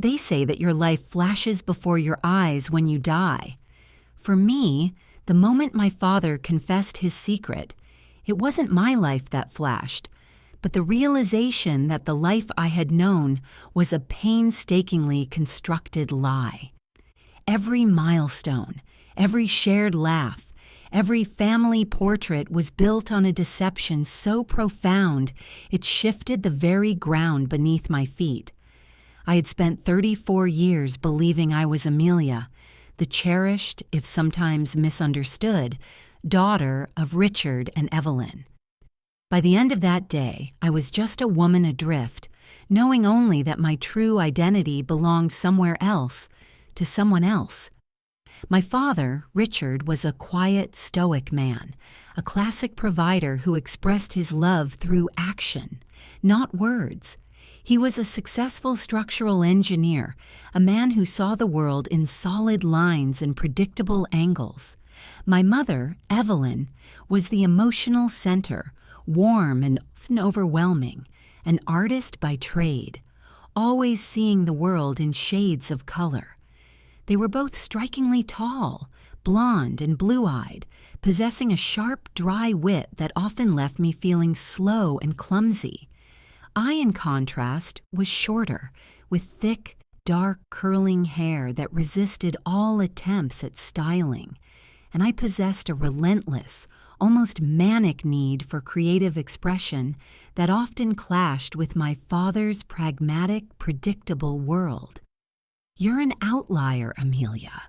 They say that your life flashes before your eyes when you die. For me, the moment my father confessed his secret, it wasn't my life that flashed, but the realization that the life I had known was a painstakingly constructed lie. Every milestone, every shared laugh, every family portrait was built on a deception so profound it shifted the very ground beneath my feet. I had spent 34 years believing I was Amelia, the cherished, if sometimes misunderstood, daughter of Richard and Evelyn. By the end of that day, I was just a woman adrift, knowing only that my true identity belonged somewhere else, to someone else. My father, Richard, was a quiet, stoic man, a classic provider who expressed his love through action, not words. He was a successful structural engineer, a man who saw the world in solid lines and predictable angles. My mother, Evelyn, was the emotional center, warm and often overwhelming, an artist by trade, always seeing the world in shades of color. They were both strikingly tall, blonde and blue-eyed, possessing a sharp, dry wit that often left me feeling slow and clumsy. I, in contrast, was shorter, with thick, dark, curling hair that resisted all attempts at styling, and I possessed a relentless, almost manic need for creative expression that often clashed with my father's pragmatic, predictable world. "You're an outlier, Amelia,"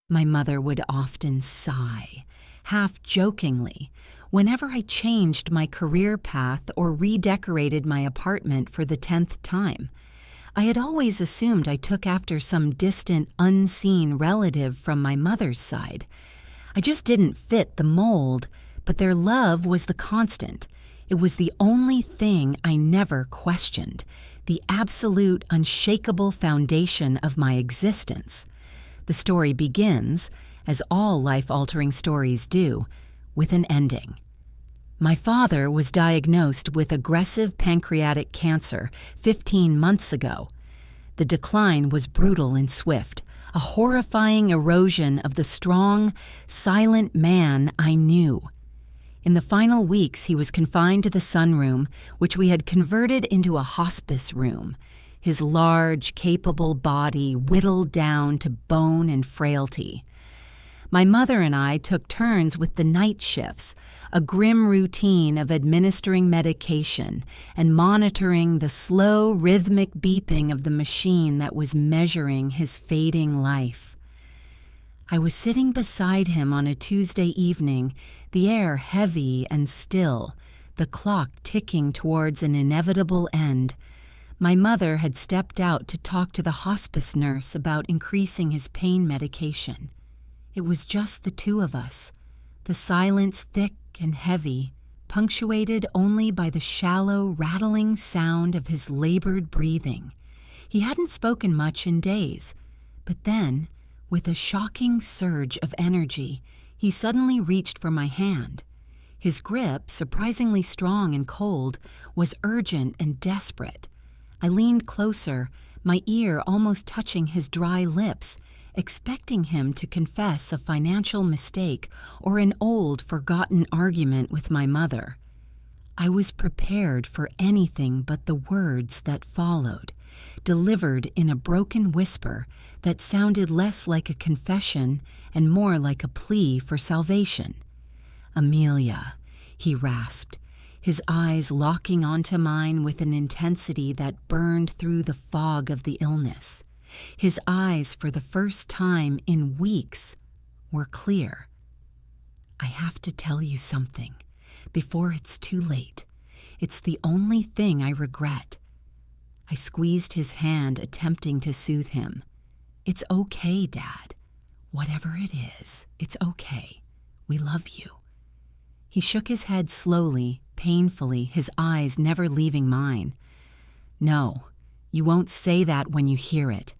my mother would often sigh, half jokingly, whenever I changed my career path or redecorated my apartment for the 10th time. I had always assumed I took after some distant, unseen relative from my mother's side. I just didn't fit the mold, but their love was the constant. It was the only thing I never questioned, the absolute, unshakable foundation of my existence. The story begins, as all life-altering stories do, with an ending. My father was diagnosed with aggressive pancreatic cancer 15 months ago. The decline was brutal and swift, a horrifying erosion of the strong, silent man I knew. In the final weeks, he was confined to the sunroom, which we had converted into a hospice room, his large, capable body whittled down to bone and frailty. My mother and I took turns with the night shifts, a grim routine of administering medication and monitoring the slow, rhythmic beeping of the machine that was measuring his fading life. I was sitting beside him on a Tuesday evening, the air heavy and still, the clock ticking towards an inevitable end. My mother had stepped out to talk to the hospice nurse about increasing his pain medication. It was just the two of us, the silence thick and heavy, punctuated only by the shallow, rattling sound of his labored breathing. He hadn't spoken much in days, but then, with a shocking surge of energy, he suddenly reached for my hand. His grip, surprisingly strong and cold, was urgent and desperate. I leaned closer, my ear almost touching his dry lips, expecting him to confess a financial mistake or an old, forgotten argument with my mother. I was prepared for anything but the words that followed, delivered in a broken whisper that sounded less like a confession and more like a plea for salvation. "Amelia," he rasped, his eyes locking onto mine with an intensity that burned through the fog of the illness. His eyes, for the first time in weeks, were clear. "I have to tell you something, before it's too late. It's the only thing I regret." I squeezed his hand, attempting to soothe him. "It's okay, Dad. Whatever it is, it's okay. We love you." He shook his head slowly, painfully, his eyes never leaving mine. "No, you won't say that when you hear it.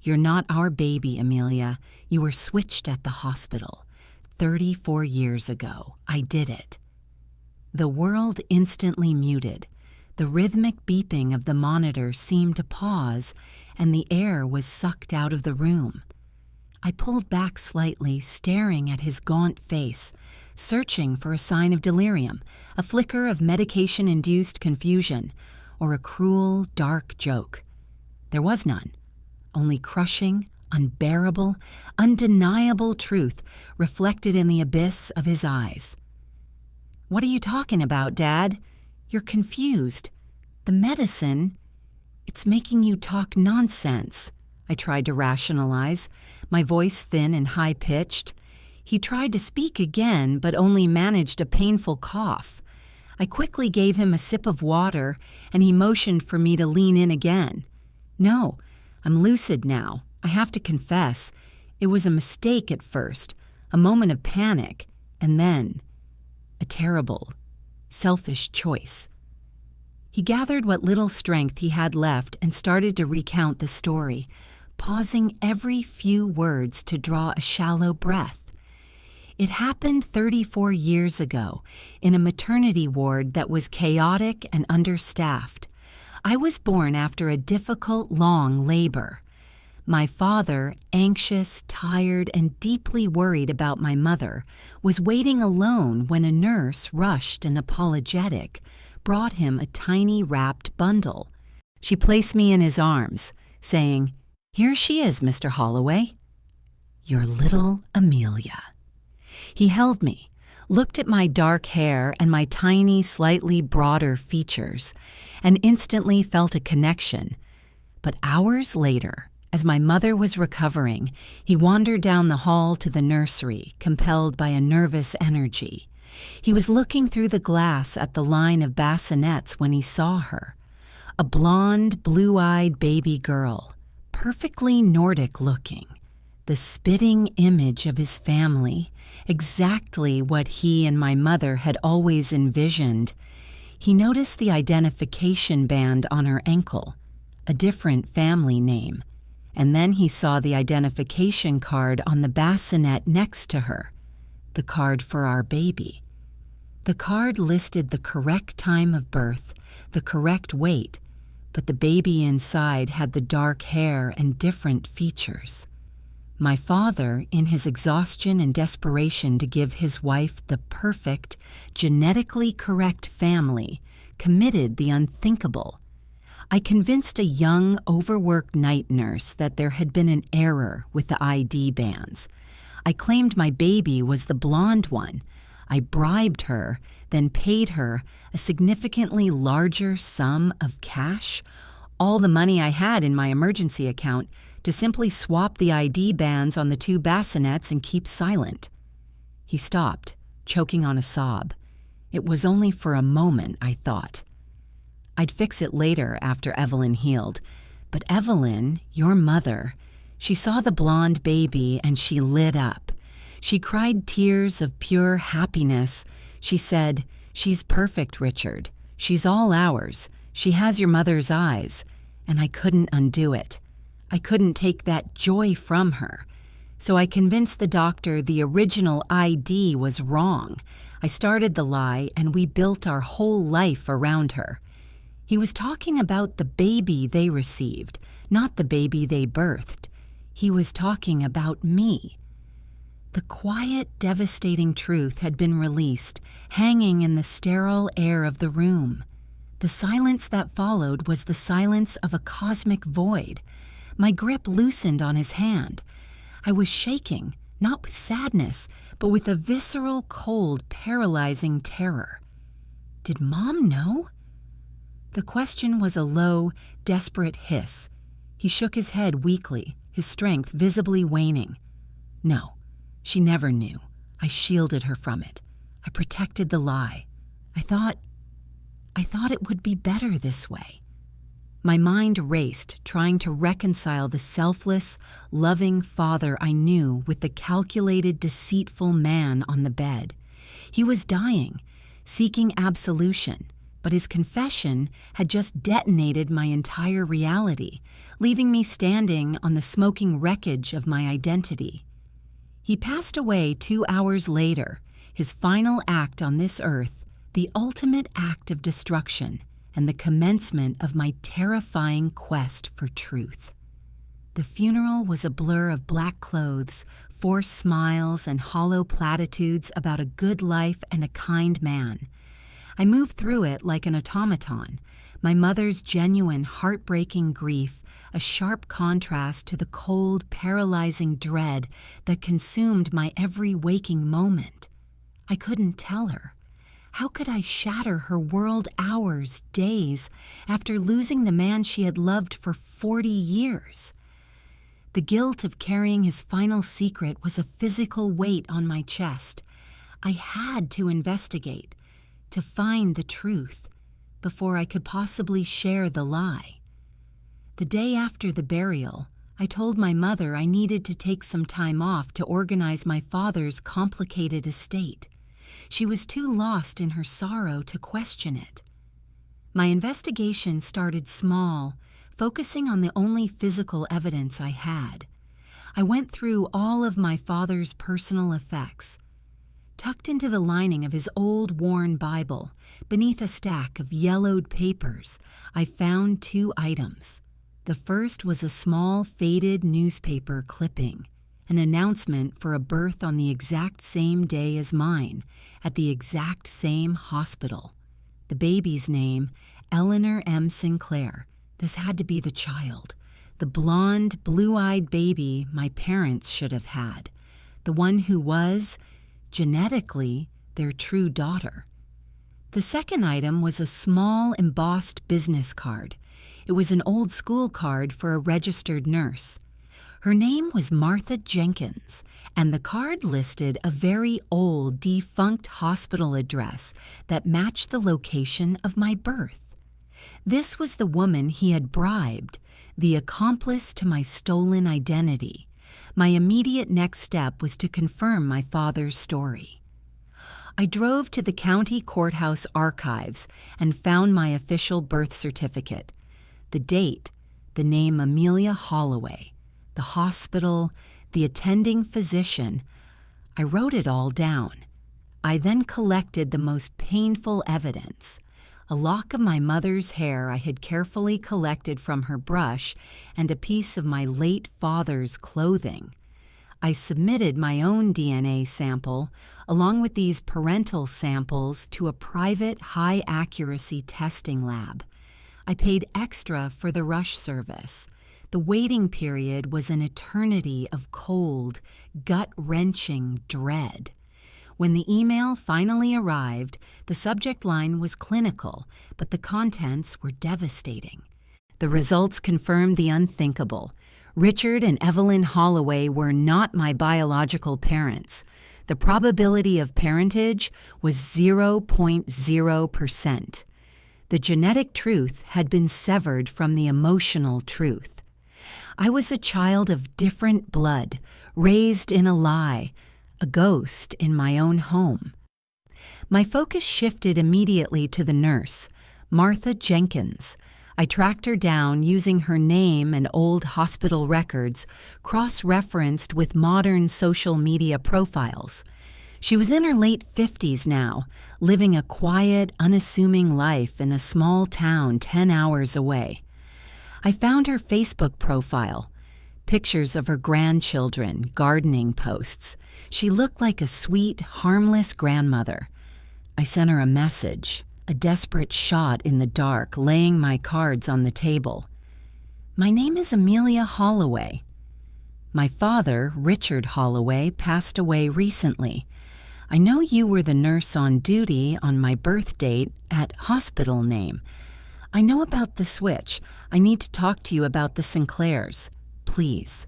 You're not our baby, Amelia. You were switched at the hospital. 34 years ago. I did it." The world instantly muted. The rhythmic beeping of the monitor seemed to pause, and the air was sucked out of the room. I pulled back slightly, staring at his gaunt face, searching for a sign of delirium, a flicker of medication-induced confusion, or a cruel, dark joke. There was none, only crushing, unbearable, undeniable truth reflected in the abyss of his eyes. "What are you talking about, Dad? You're confused. The medicine, it's making you talk nonsense," I tried to rationalize, my voice thin and high-pitched. He tried to speak again, but only managed a painful cough. I quickly gave him a sip of water, and he motioned for me to lean in again. "No, I'm lucid now. I have to confess, it was a mistake at first, a moment of panic, and then a terrible, selfish choice." He gathered what little strength he had left and started to recount the story, pausing every few words to draw a shallow breath. It happened 34 years ago in a maternity ward that was chaotic and understaffed. I was born after a difficult, long labor. My father, anxious, tired, and deeply worried about my mother, was waiting alone when a nurse, rushed and apologetic, brought him a tiny wrapped bundle. She placed me in his arms, saying, "Here she is, Mr. Holloway. Your little Amelia." He held me, looked at my dark hair and my tiny, slightly broader features, and instantly felt a connection. But hours later, as my mother was recovering, he wandered down the hall to the nursery, compelled by a nervous energy. He was looking through the glass at the line of bassinets when he saw her. A blonde, blue-eyed baby girl, perfectly Nordic-looking, the spitting image of his family, exactly what he and my mother had always envisioned. He noticed the identification band on her ankle, a different family name, and then he saw the identification card on the bassinet next to her, the card for our baby. The card listed the correct time of birth, the correct weight, but the baby inside had the dark hair and different features. My father, in his exhaustion and desperation to give his wife the perfect, genetically correct family, committed the unthinkable. I convinced a young, overworked night nurse that there had been an error with the ID bands. I claimed my baby was the blonde one. I bribed her, then paid her a significantly larger sum of cash, all the money I had in my emergency account, to simply swap the ID bands on the two bassinets and keep silent. He stopped, choking on a sob. It was only for a moment, I thought. I'd fix it later after Evelyn healed. But Evelyn, your mother, she saw the blonde baby and she lit up. She cried tears of pure happiness. She said, "She's perfect, Richard. She's all ours. She has your mother's eyes." And I couldn't undo it. I couldn't take that joy from her. So I convinced the doctor the original ID was wrong. I started the lie and we built our whole life around her. He was talking about the baby they received, not the baby they birthed. He was talking about me. The quiet, devastating truth had been released, hanging in the sterile air of the room. The silence that followed was the silence of a cosmic void. My grip loosened on his hand. I was shaking, not with sadness, but with a visceral, cold, paralyzing terror. Did Mom know? The question was a low, desperate hiss. He shook his head weakly, his strength visibly waning. No, she never knew. I shielded her from it. I protected the lie. I thought it would be better this way. My mind raced, trying to reconcile the selfless, loving father I knew with the calculated, deceitful man on the bed. He was dying, seeking absolution, but his confession had just detonated my entire reality, leaving me standing on the smoking wreckage of my identity. He passed away 2 hours later, his final act on this earth, the ultimate act of destruction, and the commencement of my terrifying quest for truth. The funeral was a blur of black clothes, forced smiles, and hollow platitudes about a good life and a kind man. I moved through it like an automaton, my mother's genuine, heartbreaking grief a sharp contrast to the cold, paralyzing dread that consumed my every waking moment. I couldn't tell her. How could I shatter her world hours, days, after losing the man she had loved for 40 years? The guilt of carrying his final secret was a physical weight on my chest. I had to investigate, to find the truth, before I could possibly share the lie. The day after the burial, I told my mother I needed to take some time off to organize my father's complicated estate. She was too lost in her sorrow to question it. My investigation started small, focusing on the only physical evidence I had. I went through all of my father's personal effects. Tucked into the lining of his old, worn Bible, beneath a stack of yellowed papers, I found 2 items. The first was a small, faded newspaper clipping, an announcement for a birth on the exact same day as mine, at the exact same hospital. The baby's name, Eleanor M. Sinclair. This had to be the child, the blonde, blue-eyed baby my parents should have had, the one who was, genetically, their true daughter. The second item was a small, embossed business card. It was an old school card for a registered nurse. Her name was Martha Jenkins, and the card listed a very old, defunct hospital address that matched the location of my birth. This was the woman he had bribed, the accomplice to my stolen identity. My immediate next step was to confirm my father's story. I drove to the county courthouse archives and found my official birth certificate. The date, the name Amelia Holloway, the hospital, the attending physician. I wrote it all down. I then collected the most painful evidence. A lock of my mother's hair I had carefully collected from her brush and a piece of my late father's clothing. I submitted my own DNA sample, along with these parental samples, to a private high-accuracy testing lab. I paid extra for the rush service. The waiting period was an eternity of cold, gut-wrenching dread. When the email finally arrived, the subject line was clinical, but the contents were devastating. The results confirmed the unthinkable. Richard and Evelyn Holloway were not my biological parents. The probability of parentage was 0.0%. The genetic truth had been severed from the emotional truth. I was a child of different blood, raised in a lie, a ghost in my own home. My focus shifted immediately to the nurse, Martha Jenkins. I tracked her down using her name and old hospital records, cross-referenced with modern social media profiles. She was in her late 50s now, living a quiet, unassuming life in a small town 10 hours away. I found her Facebook profile, pictures of her grandchildren, gardening posts. She looked like a sweet, harmless grandmother. I sent her a message, a desperate shot in the dark, laying my cards on the table. My name is Amelia Holloway. My father, Richard Holloway, passed away recently. I know you were the nurse on duty on my birth date at hospital name. I know about the switch. I need to talk to you about the Sinclairs. Please.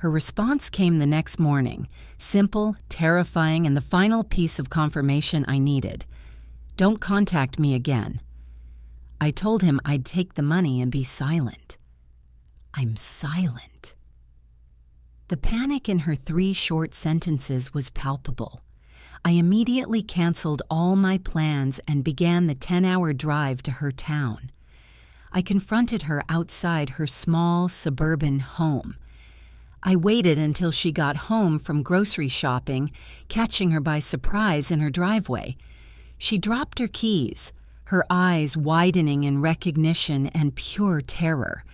Her response came the next morning, simple, terrifying, and the final piece of confirmation I needed. Don't contact me again. I told him I'd take the money and be silent. I'm silent. The panic in her 3 short sentences was palpable. I immediately canceled all my plans and began the 10-hour drive to her town. I confronted her outside her small suburban home. I waited until she got home from grocery shopping, catching her by surprise in her driveway. She dropped her keys, her eyes widening in recognition and pure terror.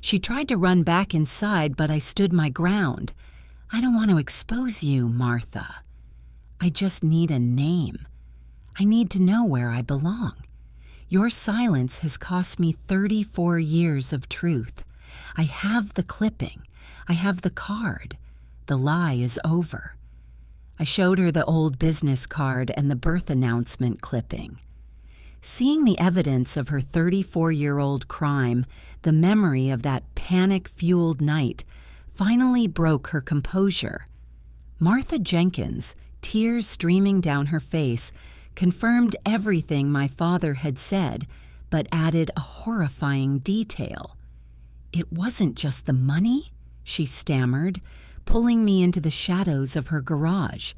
She tried to run back inside, but I stood my ground. I don't want to expose you, Martha. I just need a name. I need to know where I belong. Your silence has cost me 34 years of truth. I have the clipping. I have the card. The lie is over. I showed her the old business card and the birth announcement clipping. Seeing the evidence of her 34-year-old crime, the memory of that panic-fueled night, finally broke her composure. Martha Jenkins, tears streaming down her face, confirmed everything my father had said, but added a horrifying detail. "It wasn't just the money," she stammered, pulling me into the shadows of her garage.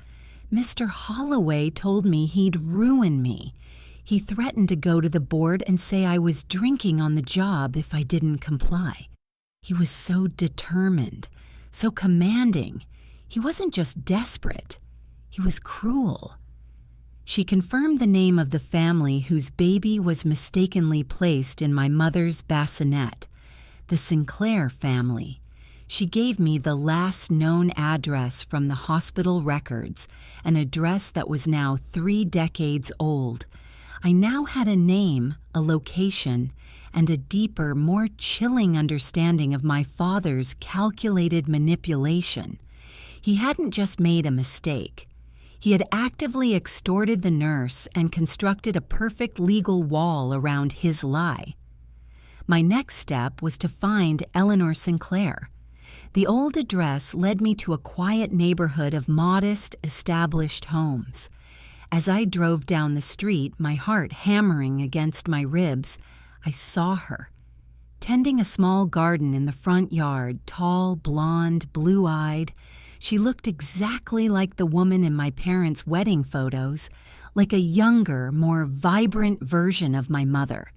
"Mr. Holloway told me he'd ruin me. He threatened to go to the board and say I was drinking on the job if I didn't comply. He was so determined, so commanding. He wasn't just desperate. He was cruel." She confirmed the name of the family whose baby was mistakenly placed in my mother's bassinet, the Sinclair family. She gave me the last known address from the hospital records, an address that was now 3 decades old. I now had a name, a location, and a deeper, more chilling understanding of my father's calculated manipulation. He hadn't just made a mistake. He had actively extorted the nurse and constructed a perfect legal wall around his lie. My next step was to find Eleanor Sinclair. The old address led me to a quiet neighborhood of modest, established homes. As I drove down the street, my heart hammering against my ribs, I saw her. Tending a small garden in the front yard, tall, blonde, blue-eyed, she looked exactly like the woman in my parents' wedding photos, like a younger, more vibrant version of my mother.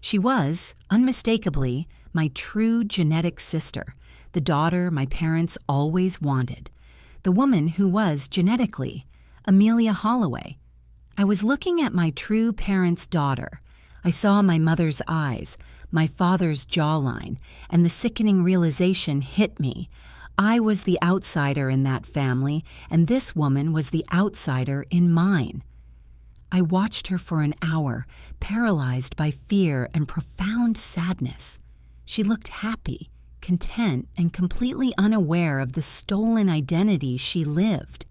She was, unmistakably, my true genetic sister, the daughter my parents always wanted, the woman who was, genetically, Amelia Holloway. I was looking at my true parents' daughter. I saw my mother's eyes, my father's jawline, and the sickening realization hit me. I was the outsider in that family, and this woman was the outsider in mine. I watched her for an hour, paralyzed by fear and profound sadness. She looked happy, content, and completely unaware of the stolen identity she lived.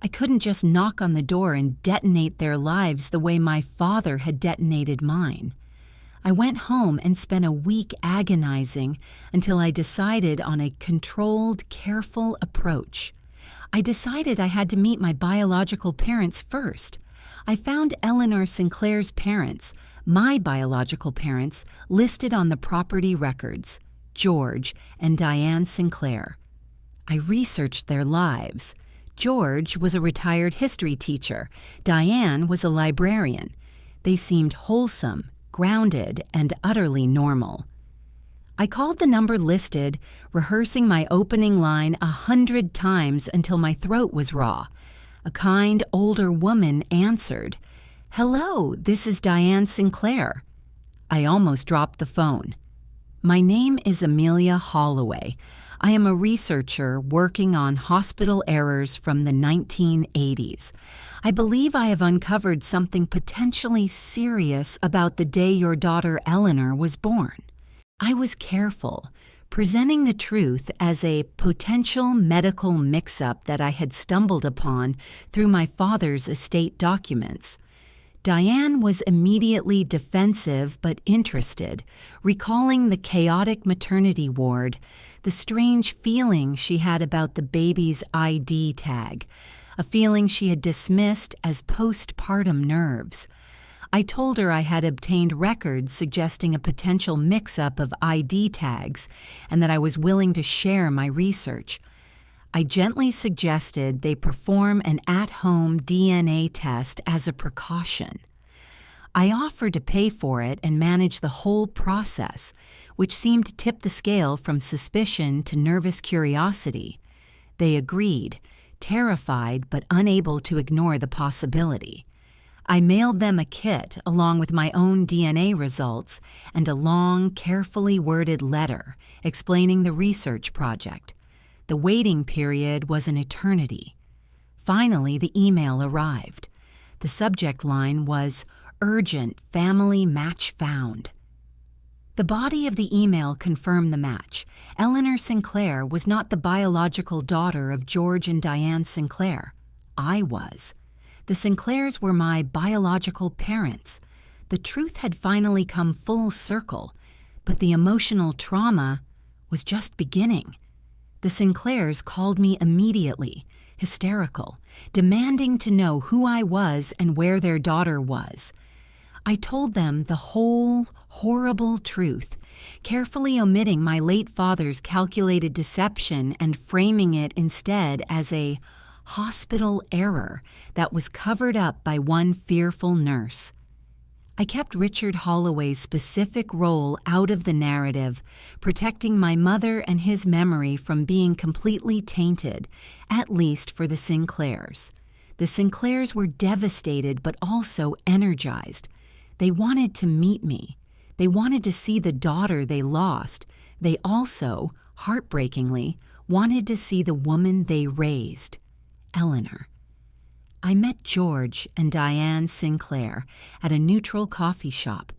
I couldn't just knock on the door and detonate their lives the way my father had detonated mine. I went home and spent a week agonizing until I decided on a controlled, careful approach. I decided I had to meet my biological parents first. I found Eleanor Sinclair's parents, my biological parents, listed on the property records, George and Diane Sinclair. I researched their lives. George was a retired history teacher. Diane was a librarian. They seemed wholesome, grounded, and utterly normal. I called the number listed, rehearsing my opening line 100 times until my throat was raw. A kind, older woman answered, "Hello, this is Diane Sinclair." I almost dropped the phone. "My name is Amelia Holloway. I am a researcher working on hospital errors from the 1980s. I believe I have uncovered something potentially serious about the day your daughter Eleanor was born." I was careful, presenting the truth as a potential medical mix-up that I had stumbled upon through my father's estate documents. Diane was immediately defensive but interested, recalling the chaotic maternity ward, the strange feeling she had about the baby's ID tag, a feeling she had dismissed as postpartum nerves. I told her I had obtained records suggesting a potential mix-up of ID tags and that I was willing to share my research. I gently suggested they perform an at-home DNA test as a precaution. I offered to pay for it and manage the whole process, which seemed to tip the scale from suspicion to nervous curiosity. They agreed, terrified but unable to ignore the possibility. I mailed them a kit along with my own DNA results and a long, carefully worded letter explaining the research project. The waiting period was an eternity. Finally, the email arrived. The subject line was, "Urgent Family Match Found." The body of the email confirmed the match. Eleanor Sinclair was not the biological daughter of George and Diane Sinclair. I was. The Sinclairs were my biological parents. The truth had finally come full circle, but the emotional trauma was just beginning. The Sinclairs called me immediately, hysterical, demanding to know who I was and where their daughter was. I told them the whole horrible truth, carefully omitting my late father's calculated deception and framing it instead as a hospital error that was covered up by one fearful nurse. I kept Richard Holloway's specific role out of the narrative, protecting my mother and his memory from being completely tainted, at least for the Sinclairs. The Sinclairs were devastated but also energized. They wanted to meet me. They wanted to see the daughter they lost. They also, heartbreakingly, wanted to see the woman they raised, Eleanor. I met George and Diane Sinclair at a neutral coffee shop.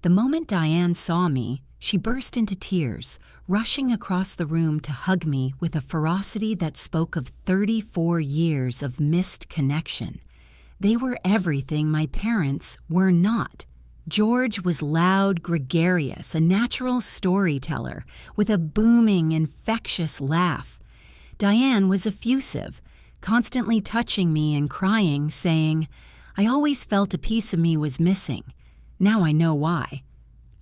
The moment Diane saw me, she burst into tears, rushing across the room to hug me with a ferocity that spoke of 34 years of missed connection. They were everything my parents were not. George was loud, gregarious, a natural storyteller with a booming, infectious laugh. Diane was effusive, constantly touching me and crying, saying, "I always felt a piece of me was missing. Now I know why."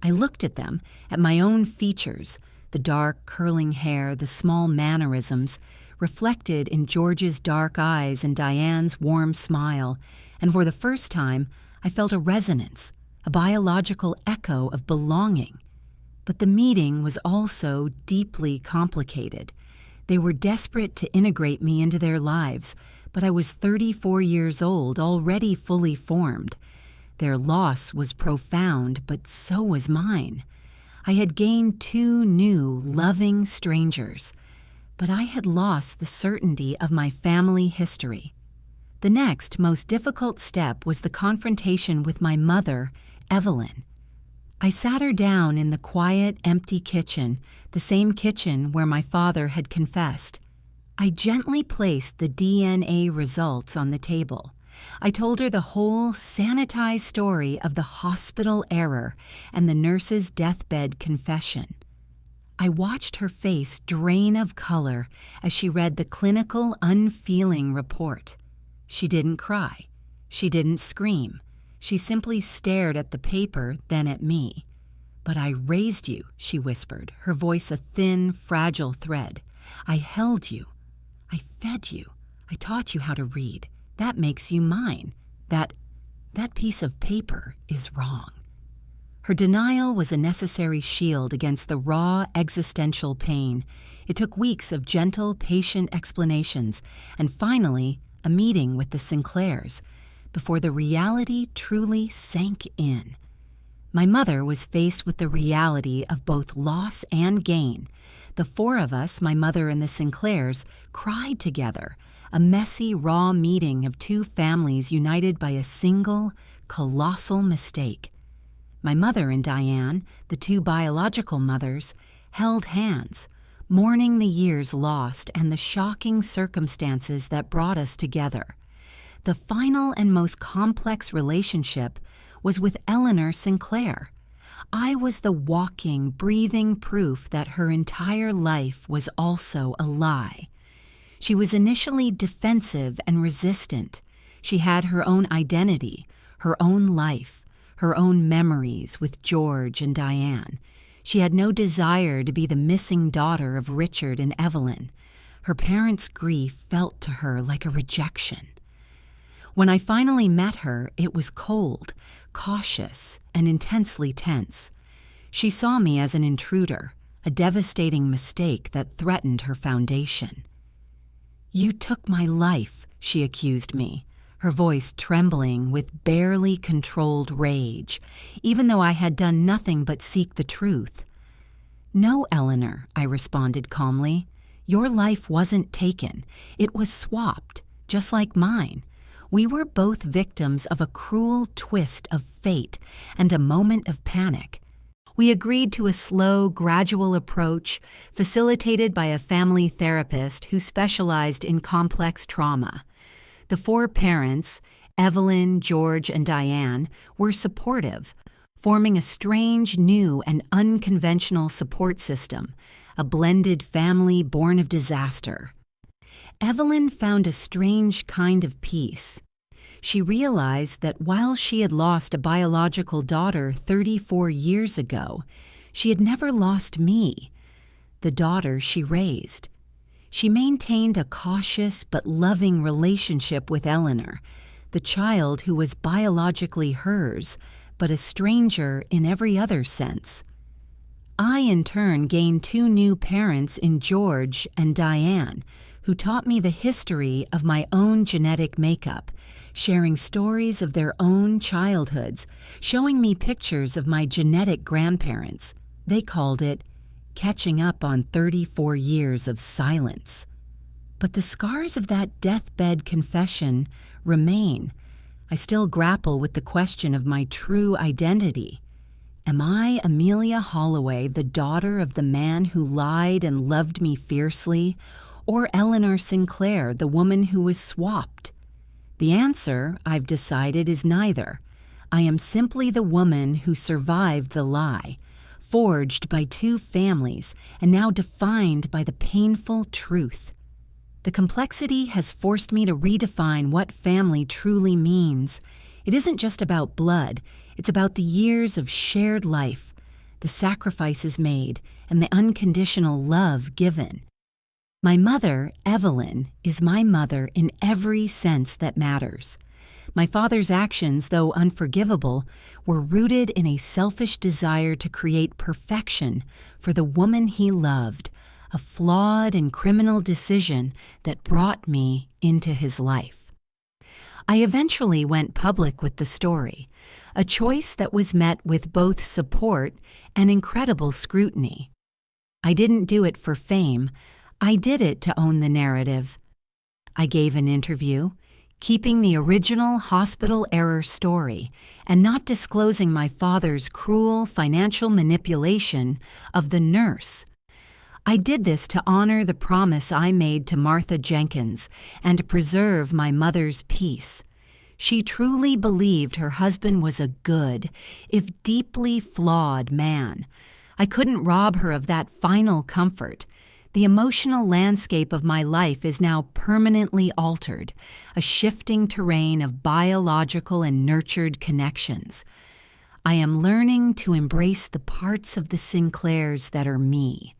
I looked at them, at my own features, the dark, curling hair, the small mannerisms, reflected in George's dark eyes and Diane's warm smile, and for the first time, I felt a resonance, a biological echo of belonging. But the meeting was also deeply complicated. They were desperate to integrate me into their lives, but I was 34 years old, already fully formed. Their loss was profound, but so was mine. I had gained 2 new, loving strangers, but I had lost the certainty of my family history. The next, most difficult step was the confrontation with my mother, Evelyn. I sat her down in the quiet, empty kitchen, the same kitchen where my father had confessed. I gently placed the DNA results on the table. I told her the whole sanitized story of the hospital error and the nurse's deathbed confession. I watched her face drain of color as she read the clinical, unfeeling report. She didn't cry. She didn't scream. She simply stared at the paper, then at me. "But I raised you," she whispered, her voice a thin, fragile thread. "I held you. I fed you. I taught you how to read. That makes you mine. That piece of paper is wrong." Her denial was a necessary shield against the raw existential pain. It took weeks of gentle, patient explanations, and finally, a meeting with the Sinclairs, before the reality truly sank in. My mother was faced with the reality of both loss and gain. The 4 of us, my mother and the Sinclairs, cried together, a messy, raw meeting of 2 families united by a single, colossal mistake. My mother and Diane, the 2 biological mothers, held hands, mourning the years lost and the shocking circumstances that brought us together. The final and most complex relationship was with Eleanor Sinclair. I was the walking, breathing proof that her entire life was also a lie. She was initially defensive and resistant. She had her own identity, her own life, her own memories with George and Diane. She had no desire to be the missing daughter of Richard and Evelyn. Her parents' grief felt to her like a rejection. When I finally met her, it was cold, cautious, and intensely tense. She saw me as an intruder, a devastating mistake that threatened her foundation. "You took my life," she accused me, her voice trembling with barely controlled rage, even though I had done nothing but seek the truth. "No, Eleanor," I responded calmly. "Your life wasn't taken. It was swapped, just like mine. We were both victims of a cruel twist of fate and a moment of panic. We agreed to a slow, gradual approach facilitated by a family therapist who specialized in complex trauma. The four parents, Evelyn, George, and Diane, were supportive, forming a strange, new, and unconventional support system, a blended family born of disaster. Evelyn found a strange kind of peace. She realized that while she had lost a biological daughter 34 years ago, she had never lost me, the daughter she raised. She maintained a cautious but loving relationship with Eleanor, the child who was biologically hers, but a stranger in every other sense. I, in turn, gained two new parents in George and Diane, who taught me the history of my own genetic makeup, sharing stories of their own childhoods, showing me pictures of my genetic grandparents. They called it catching up on 34 years of silence. But the scars of that deathbed confession remain. I still grapple with the question of my true identity. Am I Amelia Holloway, the daughter of the man who lied and loved me fiercely, or Eleanor Sinclair, the woman who was swapped? The answer, I've decided, is neither. I am simply the woman who survived the lie, forged by two families and now defined by the painful truth. The complexity has forced me to redefine what family truly means. It isn't just about blood, it's about the years of shared life, the sacrifices made, and the unconditional love given. My mother, Evelyn, is my mother in every sense that matters. My father's actions, though unforgivable, were rooted in a selfish desire to create perfection for the woman he loved, a flawed and criminal decision that brought me into his life. I eventually went public with the story, a choice that was met with both support and incredible scrutiny. I didn't do it for fame. I did it to own the narrative. I gave an interview, keeping the original hospital error story and not disclosing my father's cruel financial manipulation of the nurse. I did this to honor the promise I made to Martha Jenkins and to preserve my mother's peace. She truly believed her husband was a good, if deeply flawed man. I couldn't rob her of that final comfort. The emotional landscape of my life is now permanently altered, a shifting terrain of biological and nurtured connections. I am learning to embrace the parts of the Sinclairs that are me,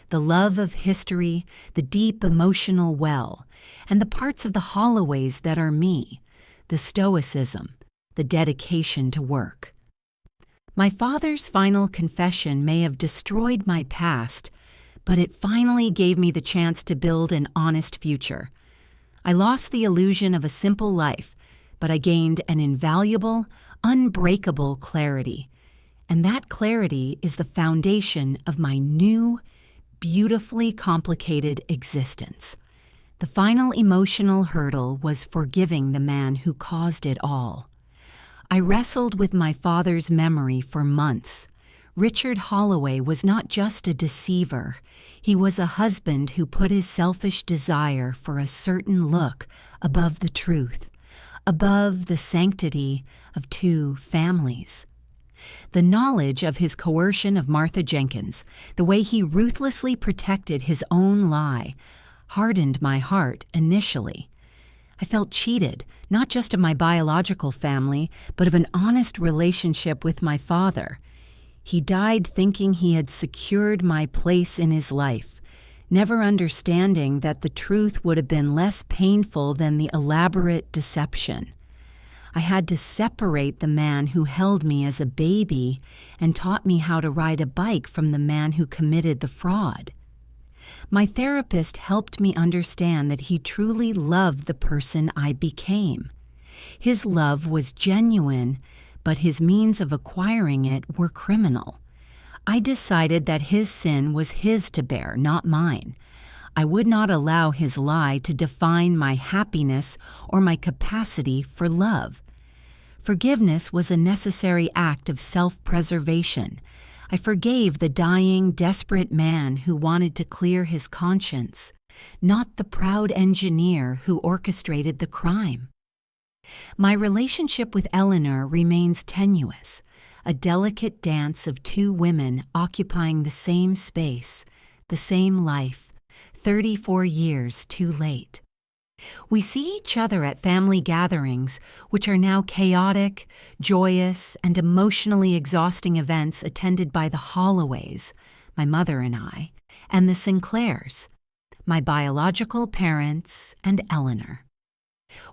the love of history, the deep emotional well, and the parts of the Holloways that are me, the stoicism, the dedication to work. My father's final confession may have destroyed my past, but it finally gave me the chance to build an honest future. I lost the illusion of a simple life, but I gained an invaluable, unbreakable clarity. And that clarity is the foundation of my new, beautifully complicated existence. The final emotional hurdle was forgiving the man who caused it all. I wrestled with my father's memory for months. Richard Holloway was not just a deceiver. He was a husband who put his selfish desire for a certain look above the truth, above the sanctity of two families. The knowledge of his coercion of Martha Jenkins, the way he ruthlessly protected his own lie, hardened my heart initially. I felt cheated, not just of my biological family, but of an honest relationship with my father. He died thinking he had secured my place in his life, never understanding that the truth would have been less painful than the elaborate deception. I had to separate the man who held me as a baby and taught me how to ride a bike from the man who committed the fraud. My therapist helped me understand that he truly loved the person I became. His love was genuine, but his means of acquiring it were criminal. I decided that his sin was his to bear, not mine. I would not allow his lie to define my happiness or my capacity for love. Forgiveness was a necessary act of self-preservation. I forgave the dying, desperate man who wanted to clear his conscience, not the proud engineer who orchestrated the crime. My relationship with Eleanor remains tenuous, a delicate dance of two women occupying the same space, the same life, 34 years too late. We see each other at family gatherings, which are now chaotic, joyous, and emotionally exhausting events attended by the Holloways, my mother and I, and the Sinclairs, my biological parents, and Eleanor.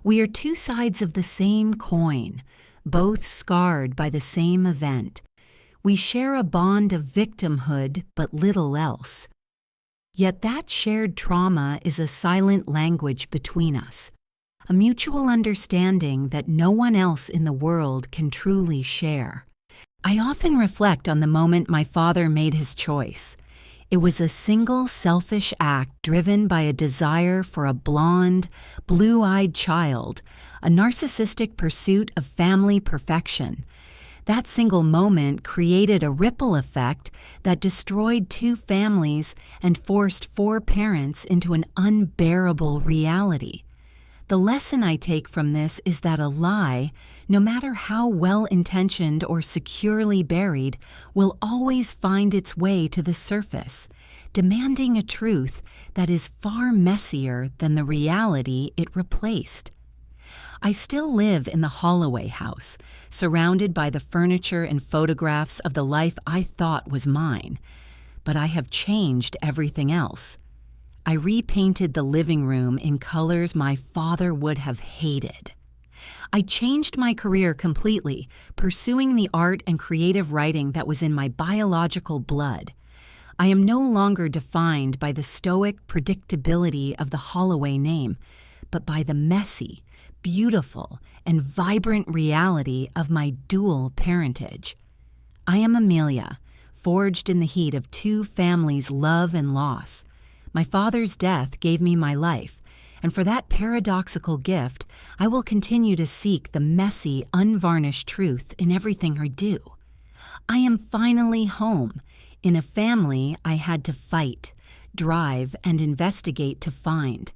We are two sides of the same coin, both scarred by the same event. We share a bond of victimhood, but little else. Yet that shared trauma is a silent language between us, a mutual understanding that no one else in the world can truly share. I often reflect on the moment my father made his choice. It was a single selfish act driven by a desire for a blonde, blue-eyed child, a narcissistic pursuit of family perfection. That single moment created a ripple effect that destroyed two families and forced four parents into an unbearable reality. The lesson I take from this is that a lie, no matter how well-intentioned or securely buried, will always find its way to the surface, demanding a truth that is far messier than the reality it replaced. I still live in the Holloway house, surrounded by the furniture and photographs of the life I thought was mine, but I have changed everything else. I repainted the living room in colors my father would have hated. I changed my career completely, pursuing the art and creative writing that was in my biological blood. I am no longer defined by the stoic predictability of the Holloway name, but by the messy, beautiful, and vibrant reality of my dual parentage. I am Amelia, forged in the heat of two families' love and loss. My father's death gave me my life, and for that paradoxical gift, I will continue to seek the messy, unvarnished truth in everything I do. I am finally home, in a family I had to fight, drive, and investigate to find.